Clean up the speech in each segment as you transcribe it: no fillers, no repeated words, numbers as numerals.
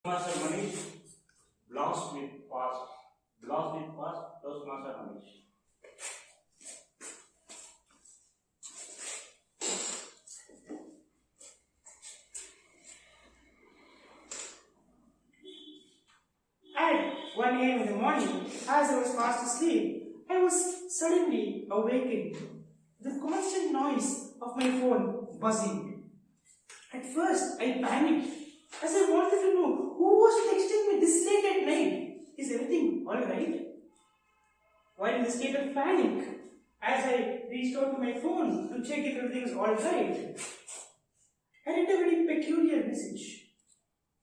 Toastmaster Manish, blast with fast, Toastmaster Manish. At 1 a.m. in the morning, as I was fast asleep, I was suddenly awakened. The constant noise of my phone buzzing. At first, I panicked as I wanted to know who was texting me this late at night. Is everything alright? While in the state of panic, as I reached out to my phone to check if everything was alright, I read a very peculiar message.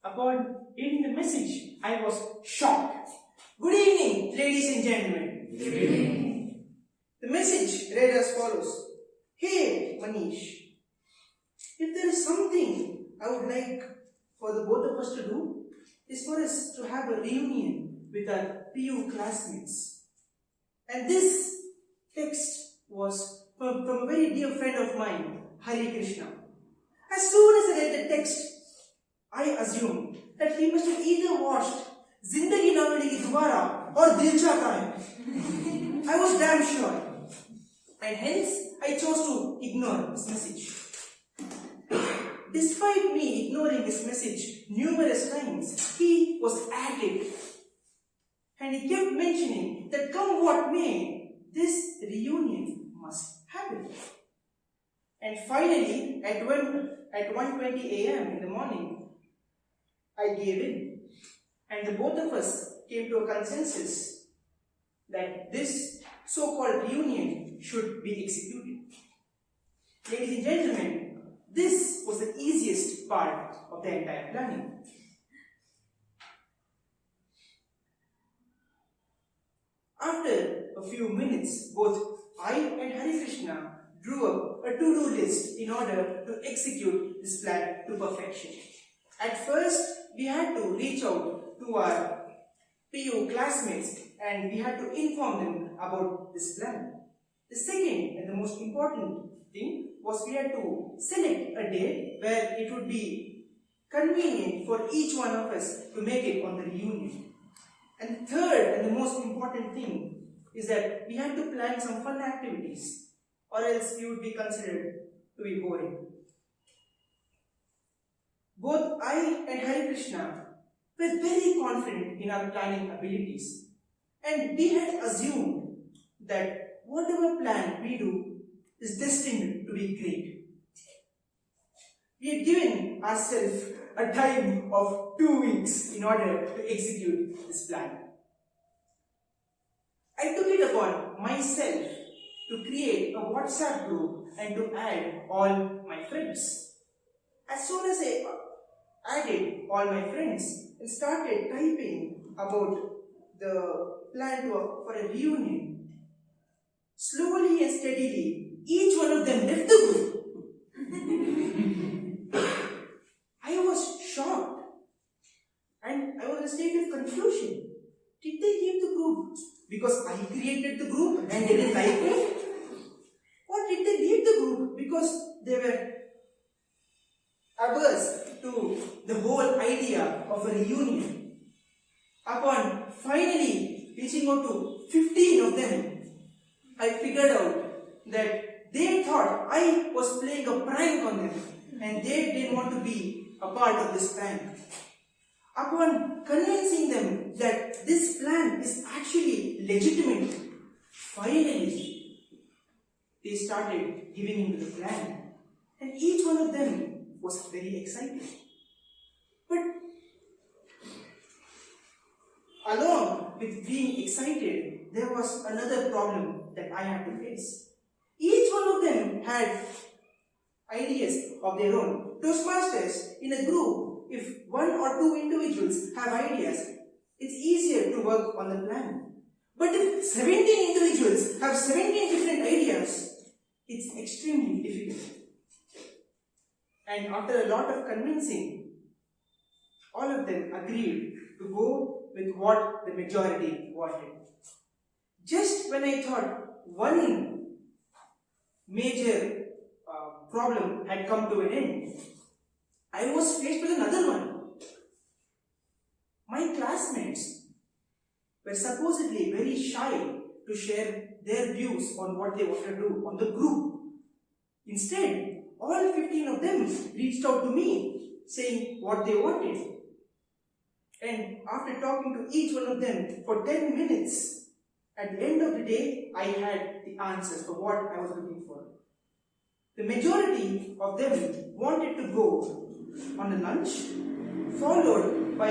Upon reading the message, I was shocked. Good evening, ladies and gentlemen. Good evening. The message read as follows. Hey, Manish. If there is something I would like for the both of us to do, is for us to have a reunion with our PU classmates. And this text was from a very dear friend of mine, Hari Krishna. As soon as I read the text, I assumed that he must have either watched Zindagi Na Milegi Dobara or Dil Chahta Hai. I was damn sure. And hence, I chose to ignore his message. Despite me ignoring his message numerous times, he was at it. And he kept mentioning that come what may, this reunion must happen. And finally, at 1:20 a.m. in the morning, I gave in. And the both of us came to a consensus that this so-called reunion should be executed. Ladies and gentlemen, this was the easiest part of the entire planning. After a few minutes, both I and Hari Krishna drew up a to-do list in order to execute this plan to perfection. At first, we had to reach out to our PU classmates and we had to inform them about this plan. The second and the most important thing was we had to select a date where it would be convenient for each one of us to make it on the reunion. And the third and the most important thing is that we had to plan some fun activities or else we would be considered to be boring. Both I and Hari Krishna were very confident in our planning abilities and we had assumed that whatever plan we do is destined to be great. We had given ourselves a time of 2 weeks in order to execute this plan. I took it upon myself to create a WhatsApp group and to add all my friends. As soon as I added all my friends and started typing about the plan for a reunion, slowly and steadily, each one of them left the group. I was shocked and I was in a state of confusion. Did they leave the group because I created the group and they didn't like it? Or did they leave the group because they were averse to the whole idea of a reunion? Upon finally reaching out to 15 of them, I figured out that they thought I was playing a prank on them and they didn't want to be a part of this prank. Upon convincing them that this plan is actually legitimate, finally they started giving into the plan and each one of them was very excited. But along with being excited, there was another problem that I had to face. Each one of them had ideas of their own. Toastmasters, in a group, if 1 or 2 individuals have ideas, it's easier to work on the plan. But if 17 individuals have 17 different ideas, it's extremely difficult. And after a lot of convincing, all of them agreed to go with what the majority wanted. Just when I thought one major problem had come to an end, I was faced with another one. classmates were supposedly very shy to share their views on what they want to do on the group. Instead, all 15 of them reached out to me saying what they wanted. And after talking to each one of them for 10 minutes, at the end of the day, I had the answers for what I was looking for. The majority of them wanted to go on a lunch, followed by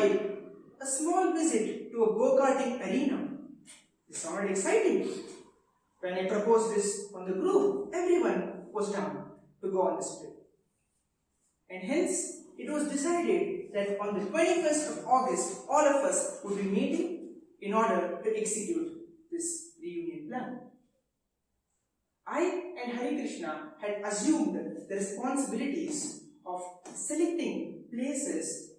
a small visit to a go-karting arena. This sounded exciting. When I proposed this on the group, everyone was down to go on this trip. And hence, it was decided that on the 21st of August, all of us would be meeting in order to execute this reunion plan. I and Hari Krishna had assumed the responsibilities of selecting places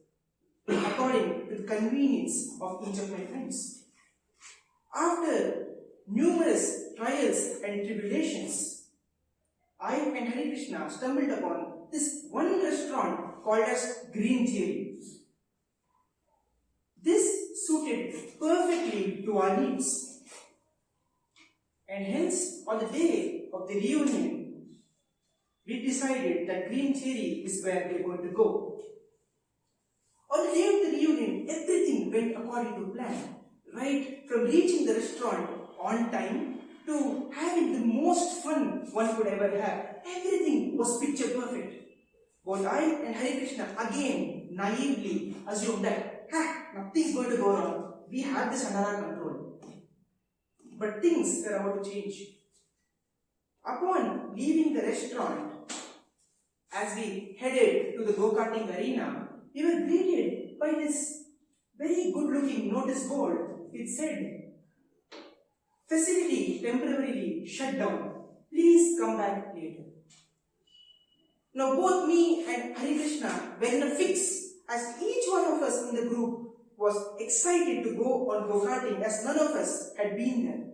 according to the convenience of each of my friends. After numerous trials and tribulations, I and Hari Krishna stumbled upon this one restaurant called as Green Theory. This suited perfectly to our needs. And hence, on the day of the reunion, we decided that Green Theory is where we are going to go. On the day of the reunion, everything went according to plan. Right from reaching the restaurant on time to having the most fun one could ever have. Everything was picture perfect. Both I and Hari Krishna again naively assumed that nothing is going to go wrong. We have this under our control. But things were about to change. Upon leaving the restaurant, as we headed to the go-karting arena, we were greeted by this very good-looking notice board. It said, "Facility temporarily shut down. Please come back later." Now both me and Hari Krishna were in a fix, as each one of us in the group was excited to go on go-karting, as none of us had been there.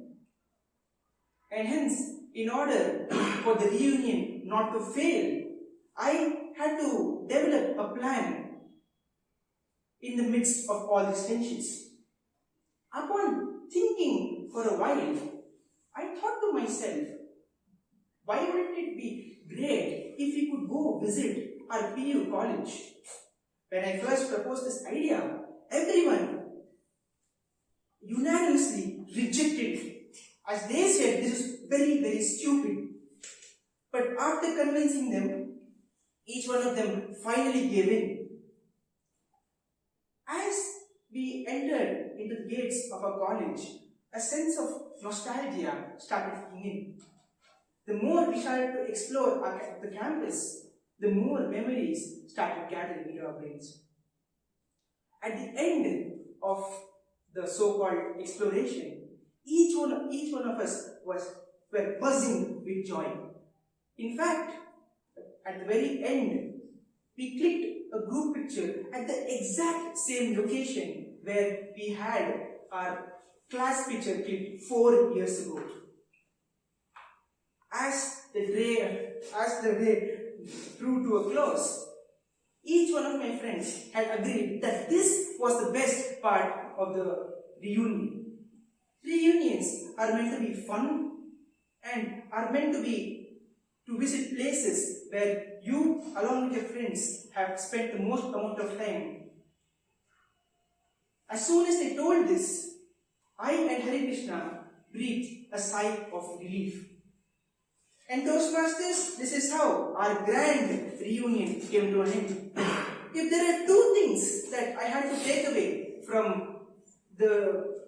And hence, in order for the reunion not to fail, I had to develop a plan in the midst of all these tensions. Upon thinking for a while, I thought to myself, why wouldn't it be great if we could go visit our PU college? When I first proposed this idea, everyone unanimously rejected it, as they said this is very, very stupid. But after convincing them, each one of them finally gave in. As we entered into the gates of our college, a sense of nostalgia started kicking in. The more we started to explore the campus, the more memories started gathering into our brains. At the end of the so-called exploration, each one of us were buzzing with joy. In fact, at the very end, we clicked a group picture at the exact same location where we had our class picture clicked 4 years ago. As the day drew to a close, each one of my friends had agreed that this was the best part of the reunion. Reunions are meant to be fun and are meant to visit places where you, along with your friends, have spent the most amount of time. As soon as they told this, I and Hari Krishna breathed a sigh of relief. And Toastmasters, this is how our grand reunion came to an end. If there are two things that I had to take away from the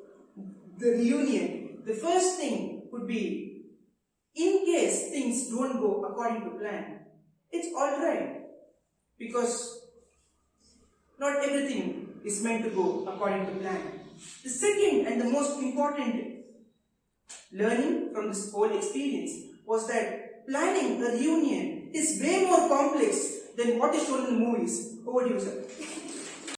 reunion, the first thing would be, in case things don't go according to plan, it's alright, because not everything is meant to go according to plan. The second and the most important learning from this whole experience was that planning a reunion is way more complex than what is shown in the movies. Over to you, sir.